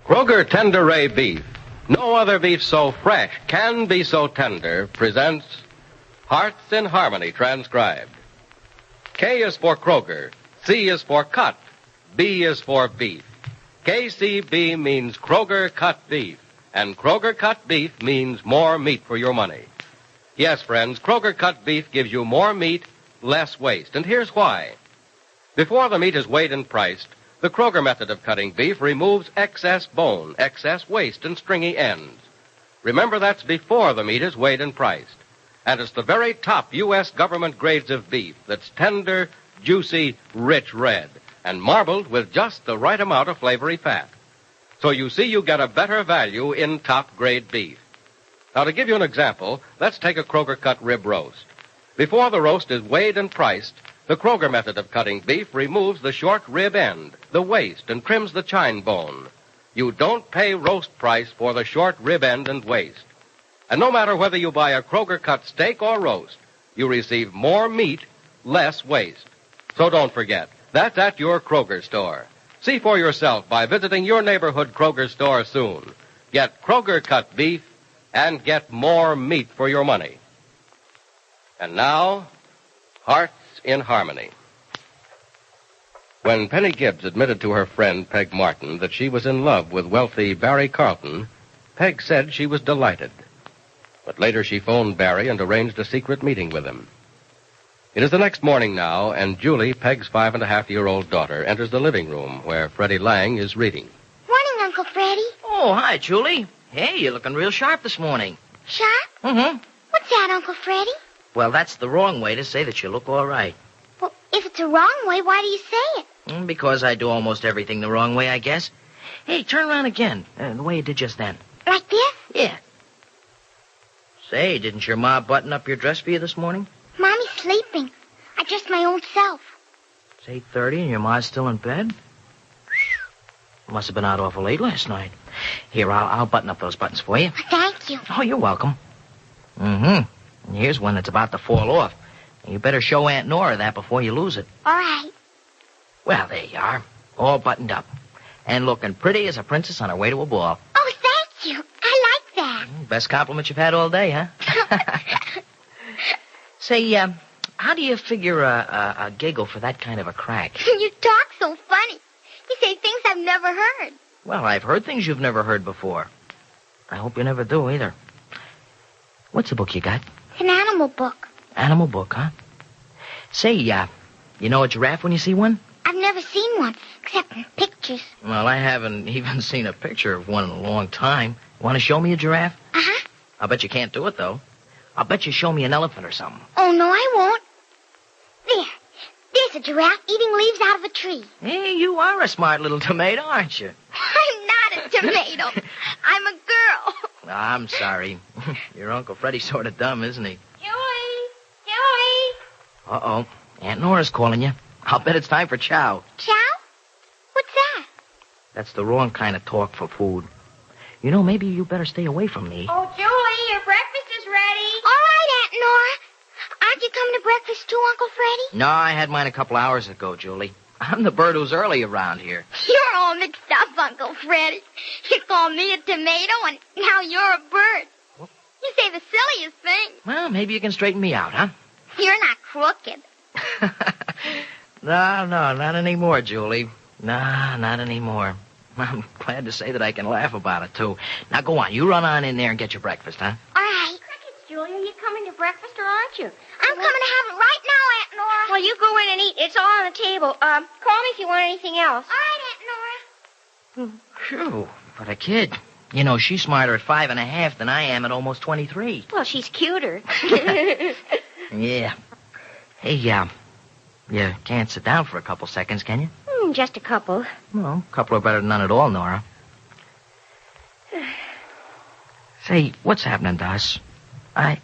Kroger Tender Ray Beef. No other beef so fresh can be so tender presents Hearts in Harmony transcribed. K is for Kroger. C is for cut. B is for beef. KCB means Kroger cut beef. And Kroger cut beef means more meat for your money. Yes, friends, Kroger cut beef gives you more meat, less waste. And here's why. Before the meat is weighed and priced, the Kroger method of cutting beef removes excess bone, excess waste, and stringy ends. Remember, that's before the meat is weighed and priced. And it's the very top U.S. government grades of beef that's tender, juicy, rich red, and marbled with just the right amount of flavory fat. So you see you get a better value in top-grade beef. Now, to give you an example, let's take a Kroger cut rib roast. Before the roast is weighed and priced, the Kroger method of cutting beef removes the short rib end, the waist, and trims the chine bone. You don't pay roast price for the short rib end and waist. And no matter whether you buy a Kroger cut steak or roast, you receive more meat, less waste. So don't forget, that's at your Kroger store. See for yourself by visiting your neighborhood Kroger store soon. Get Kroger cut beef and get more meat for your money. And now, Hearts in Harmony. When Penny Gibbs admitted to her friend, Peg Martin, that she was in love with wealthy Barry Carlton, Peg said she was delighted. But later she phoned Barry and arranged a secret meeting with him. It is the next morning now, and Julie, Peg's 5.5-year-old daughter, enters the living room where Freddy Lang is reading. Morning, Uncle Freddy. Oh, hi, Julie. Hey, you're looking real sharp this morning. Sharp? Mm-hmm. What's that, Uncle Freddy? Well, that's the wrong way to say that you look all right. Well, if it's a wrong way, why do you say it? Because I do almost everything the wrong way, I guess. Hey, turn around again, the way you did just then. Like this? Yeah. Say, didn't your ma button up your dress for you this morning? Mommy's sleeping. I dressed my own self. It's 8:30 and your ma's still in bed? Must have been out awful late last night. Here, I'll button up those buttons for you. Thank you. Oh, you're welcome. Mm-hmm. And here's one that's about to fall off. You better show Aunt Nora that before you lose it. All right. Well, there you are. All buttoned up. And looking pretty as a princess on her way to a ball. Oh, thank you. I like that. Best compliment you've had all day, huh? Say, how do you figure a giggle for that kind of a crack? You talk so funny. You say things I've never heard. Well, I've heard things you've never heard before. I hope you never do, either. What's the book you got? It's an animal book. Animal book, huh? Say, you know a giraffe when you see one? I've never seen one, except in pictures. Well, I haven't even seen a picture of one in a long time. Want to show me a giraffe? Uh-huh. I'll bet you can't do it, though. I'll bet you show me an elephant or something. Oh, no, I won't. There. There's a giraffe eating leaves out of a tree. Hey, you are a smart little tomato, aren't you? I'm not a tomato. I'm a girl. I'm sorry. Your Uncle Freddy's sort of dumb, isn't he? Julie! Julie! Uh-oh. Aunt Nora's calling you. I'll bet it's time for chow. Chow? What's that? That's the wrong kind of talk for food. You know, maybe you better stay away from me. Oh, Julie, your breakfast is ready. All right, Aunt Nora. Aren't you coming to breakfast too, Uncle Freddy? No, I had mine a couple hours ago, Julie. I'm the bird who's early around here. You're all mixed up, Uncle Freddy. You call me a tomato, and now you're a bird. You say the silliest thing. Well, maybe you can straighten me out, huh? You're not crooked. No, not anymore, Julie. Nah, not anymore. I'm glad to say that I can laugh about it, too. Now, go on. You run on in there and get your breakfast, huh? All right. Crickets, Julie, are you coming to breakfast or aren't you? I'm coming to have it right now, Aunt Nora. Well, you go in and eat. It's all on the table. Call me if you want anything else. All right, Aunt Nora. Phew, but a kid. You know, she's smarter at 5.5 than I am at almost 23. Well, she's cuter. Yeah. Hey, you can't sit down for a couple seconds, can you? Just a couple. Well, a couple are better than none at all, Nora. Say, what's happening to us? I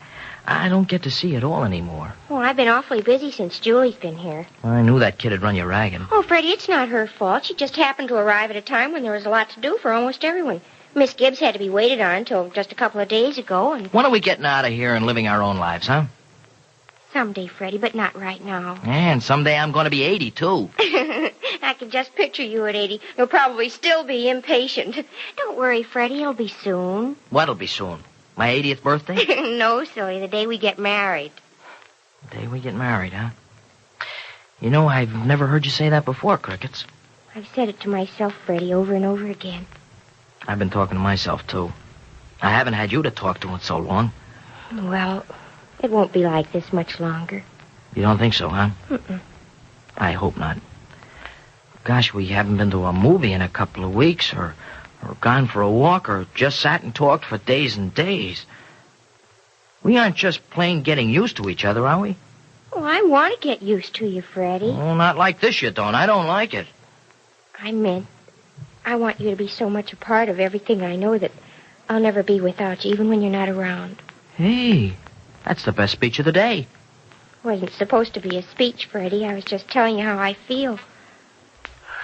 don't get to see you at all anymore. Well, I've been awfully busy since Julie's been here. I knew that kid had run you ragged. Oh, Freddie, it's not her fault. She just happened to arrive at a time when there was a lot to do for almost everyone. Miss Gibbs had to be waited on until just a couple of days ago, and... When are we getting out of here and living our own lives, huh? Someday, Freddie, but not right now. And someday I'm going to be 80, too. I can just picture you at 80. You'll probably still be impatient. Don't worry, Freddie. It'll be soon. What'll be soon? My 80th birthday? No, silly. The day we get married. The day we get married, huh? You know, I've never heard you say that before, Crickets. I've said it to myself, Freddie, over and over again. I've been talking to myself, too. I haven't had you to talk to in so long. Well, it won't be like this much longer. You don't think so, huh? Mm-mm. I hope not. Gosh, we haven't been to a movie in a couple of weeks, or gone for a walk, or just sat and talked for days and days. We aren't just plain getting used to each other, are we? Oh, I want to get used to you, Freddie. Oh, not like this, you don't. I don't like it. I meant, I want you to be so much a part of everything I know that I'll never be without you, even when you're not around. Hey, that's the best speech of the day. It wasn't supposed to be a speech, Freddie. I was just telling you how I feel.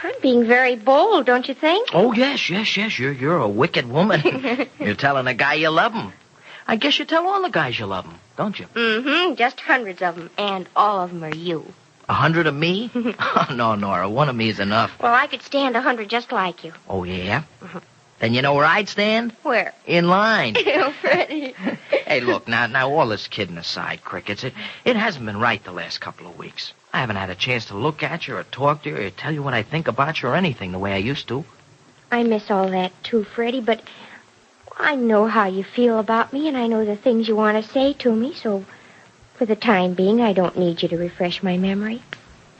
I'm being very bold, don't you think? Oh, yes. You're a wicked woman. You're telling a guy you love him. I guess you tell all the guys you love them, don't you? Mm-hmm. Just hundreds of them, and all of them are you. 100 of me? Oh, no, Nora. One of me is enough. Well, I could stand 100 just like you. Oh, yeah? Then you know where I'd stand? Where? In line. Oh, Freddie. Hey, look, now, all this kidding aside, Crickets, it hasn't been right the last couple of weeks. I haven't had a chance to look at you or talk to you or tell you what I think about you or anything the way I used to. I miss all that, too, Freddie, but I know how you feel about me, and I know the things you want to say to me, so for the time being, I don't need you to refresh my memory.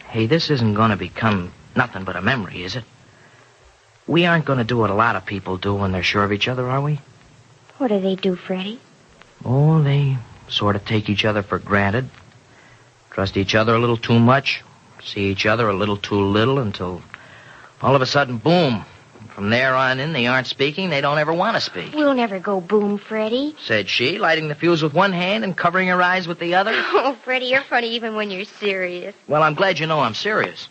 Hey, this isn't going to become nothing but a memory, is it? We aren't going to do what a lot of people do when they're sure of each other, are we? What do they do, Freddie? Oh, they sort of take each other for granted, trust each other a little too much, see each other a little too little until all of a sudden, boom. From there on in, they aren't speaking. They don't ever want to speak. We'll never go boom, Freddie. Said she, lighting the fuse with one hand and covering her eyes with the other. Oh, Freddie, you're funny even when you're serious. Well, I'm glad you know I'm serious.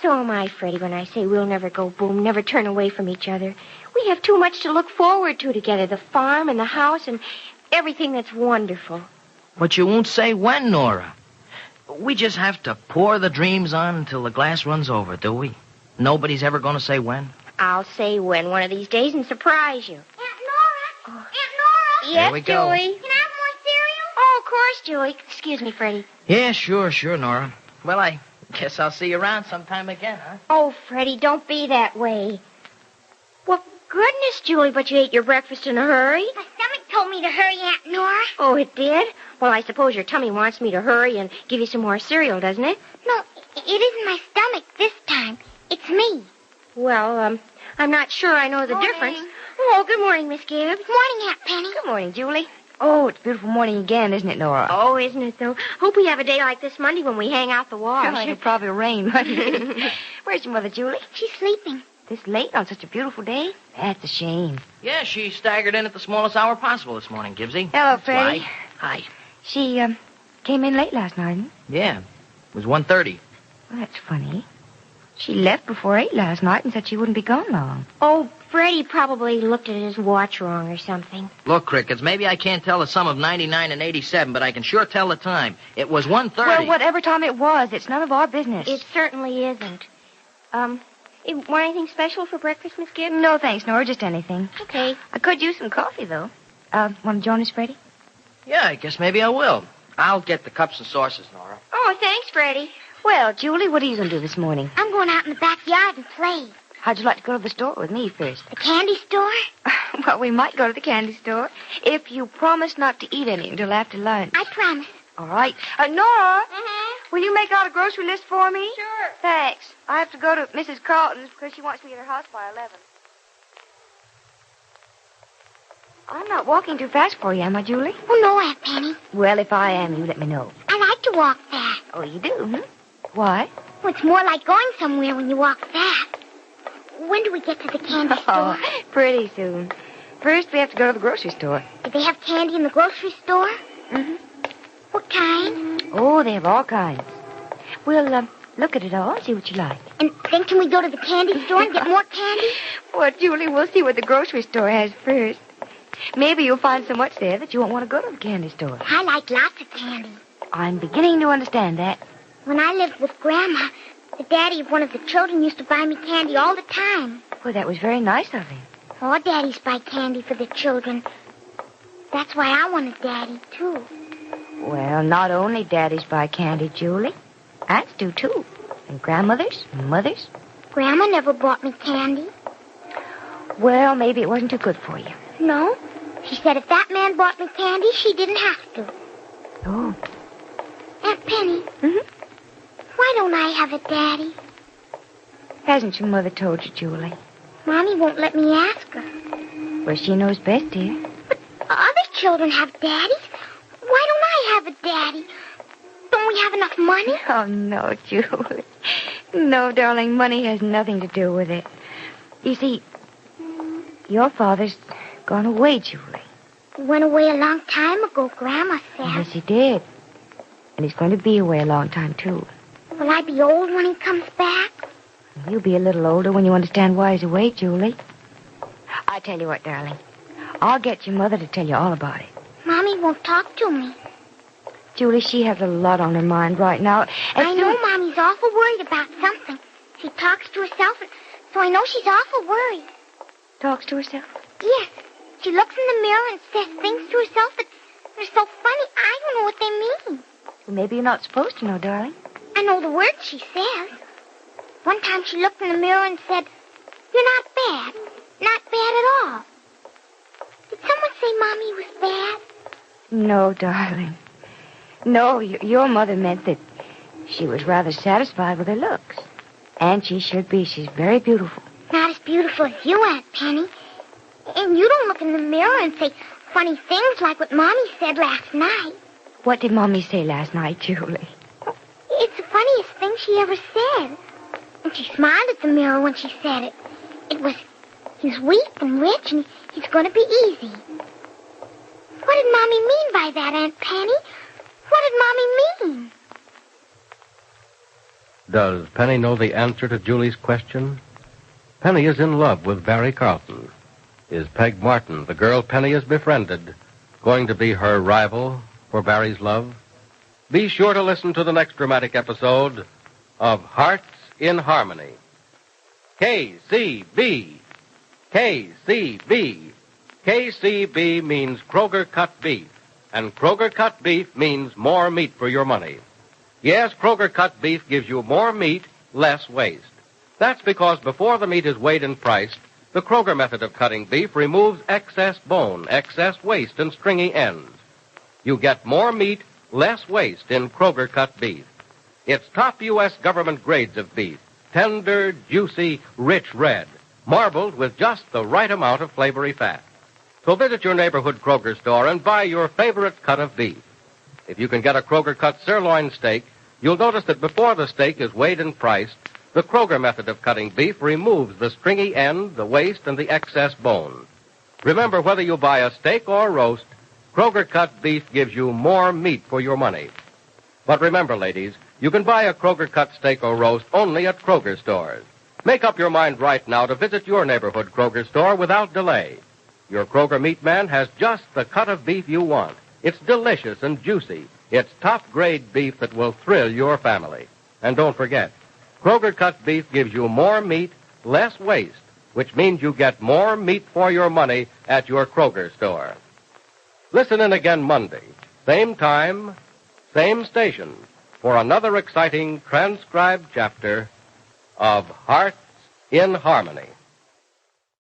So am I, Freddie, when I say we'll never go boom, never turn away from each other. We have too much to look forward to together, the farm and the house and everything that's wonderful. But you won't say when, Nora. We just have to pour the dreams on until the glass runs over, do we? Nobody's ever going to say when? I'll say when one of these days and surprise you. Aunt Nora! Aunt Nora! Yes, Here we go. Julie? Can I have more cereal? Oh, of course, Julie. Excuse me, Freddie. Yeah, sure, Nora. Well, I guess I'll see you around sometime again, huh? Oh, Freddie, don't be that way. Well, goodness, Julie, but you ate your breakfast in a hurry. My stomach told me to hurry, Aunt Nora. Oh, it did? Well, I suppose your tummy wants me to hurry and give you some more cereal, doesn't it? No, it isn't my stomach this time. It's me. Well, I'm not sure I know the Morning. difference. Oh, good morning, Miss Gibbs. Morning, Aunt Penny. Good morning, Julie. Oh, it's a beautiful morning again, isn't it, Nora? Oh, isn't it, though? Hope we have a day like this Monday when we hang out the wash. Oh, it'll probably rain. Where's your mother, Julie? She's sleeping. This late on such a beautiful day? That's a shame. Yeah, she staggered in at the smallest hour possible this morning, Gibbsy. Hello, That's Freddy. why. Hi. She, came in late last night, didn't Yeah, it was 1:30. Well, that's funny. She left before 8 last night and said she wouldn't be gone long. Oh, Freddie probably looked at his watch wrong or something. Look, Crickets, maybe I can't tell the sum of 99 and 87, but I can sure tell the time. It was 1:30. Well, whatever time it was, it's none of our business. It certainly isn't. You want anything special for breakfast, Miss Gibbs? No, thanks, Nora, just anything. Okay. I could use some coffee, though. Want to join us, Freddie? Yeah, I guess maybe I will. I'll get the cups and saucers, Nora. Oh, thanks, Freddie. Well, Julie, what are you going to do this morning? I'm going out in the backyard and play. How'd you like to go to the store with me first? The candy store? Well, we might go to the candy store if you promise not to eat any until after lunch. I promise. All right. Nora, Mm-hmm. will you make out a grocery list for me? Sure. Thanks. I have to go to Mrs. Carlton's because she wants me at her house by 11. I'm not walking too fast for you, am I, Julie? Oh, no, Aunt Penny. Well, if I am, you let me know. I like to walk fast. Oh, you do, hmm? Why? Well, it's more like going somewhere when you walk fast. When do we get to the candy store? Oh, pretty soon. First, we have to go to the grocery store. Do they have candy in the grocery store? Mm-hmm. What kind? Oh, they have all kinds. We'll look at it all and see what you like. And then can we go to the candy store and get more candy? Well, Julie, we'll see what the grocery store has first. Maybe you'll find so much there that you won't want to go to the candy store. I like lots of candy. I'm beginning to understand that. When I lived with Grandma, The daddy of one of the children used to buy me candy all the time. Well, that was very nice of him. All daddies buy candy for the children. That's why I want a daddy, too. Well, not only daddies buy candy, Julie. Aunts do, too. And grandmothers and mothers. Grandma never bought me candy. Well, maybe it wasn't too good for you. No. She said if that man bought me candy, she didn't have to. Oh. Aunt Penny. Mm-hmm. Why don't I have a daddy? Hasn't your mother told you, Julie? Mommy won't let me ask her. Well, she knows best, dear. But other children have daddies. Why don't I have a daddy? Don't we have enough money? Oh, no, Julie. No, darling, money has nothing to do with it. You see, your father's gone away, Julie. He went away a long time ago, Grandma said. Yes, he did. And he's going to be away a long time, too. Will I be old when he comes back? You'll be a little older when you understand why he's away, Julie. I tell you what, darling. I'll get your mother to tell you all about it. Mommy won't talk to me. Julie, she has a lot on her mind right now. I know Mommy's awful worried about something. She talks to herself, so I know she's awful worried. Talks to herself? Yes. She looks in the mirror and says things to herself that are so funny, I don't know what they mean. Well, maybe you're not supposed to know, darling. I know the words she says. One time she looked in the mirror and said, "You're not bad. Not bad at all." Did someone say Mommy was bad? No, darling. No, your mother meant that she was rather satisfied with her looks. And she should be. She's very beautiful. Not as beautiful as you, Aunt Penny. And you don't look in the mirror and say funny things like what Mommy said last night. What did Mommy say last night, Julie? It's the funniest thing she ever said. And she smiled at the mirror when she said it. It was, he's weak and rich and he's going to be easy. What did Mommy mean by that, Aunt Penny? What did Mommy mean? Does Penny know the answer to Julie's question? Penny is in love with Barry Carlton. Is Peg Martin, the girl Penny has befriended, going to be her rival for Barry's love? Be sure to listen to the next dramatic episode of Hearts in Harmony. KCB. KCB. KCB means Kroger cut beef, and Kroger cut beef means more meat for your money. Yes, Kroger cut beef gives you more meat, less waste. That's because before the meat is weighed and priced, the Kroger method of cutting beef removes excess bone, excess waste, and stringy ends. You get more meat, less waste in Kroger cut beef. It's top U.S. government grades of beef, tender, juicy, rich red, marbled with just the right amount of flavory fat. So visit your neighborhood Kroger store and buy your favorite cut of beef. If you can get a Kroger cut sirloin steak, you'll notice that before the steak is weighed and priced, the Kroger method of cutting beef removes the stringy end, the waste, and the excess bone. Remember, whether you buy a steak or roast, Kroger cut beef gives you more meat for your money. But remember, ladies, you can buy a Kroger cut steak or roast only at Kroger stores. Make up your mind right now to visit your neighborhood Kroger store without delay. Your Kroger meat man has just the cut of beef you want. It's delicious and juicy. It's top-grade beef that will thrill your family. And don't forget, Kroger cut beef gives you more meat, less waste, which means you get more meat for your money at your Kroger store. Listen in again Monday, same time, same station, for another exciting transcribed chapter of Hearts in Harmony.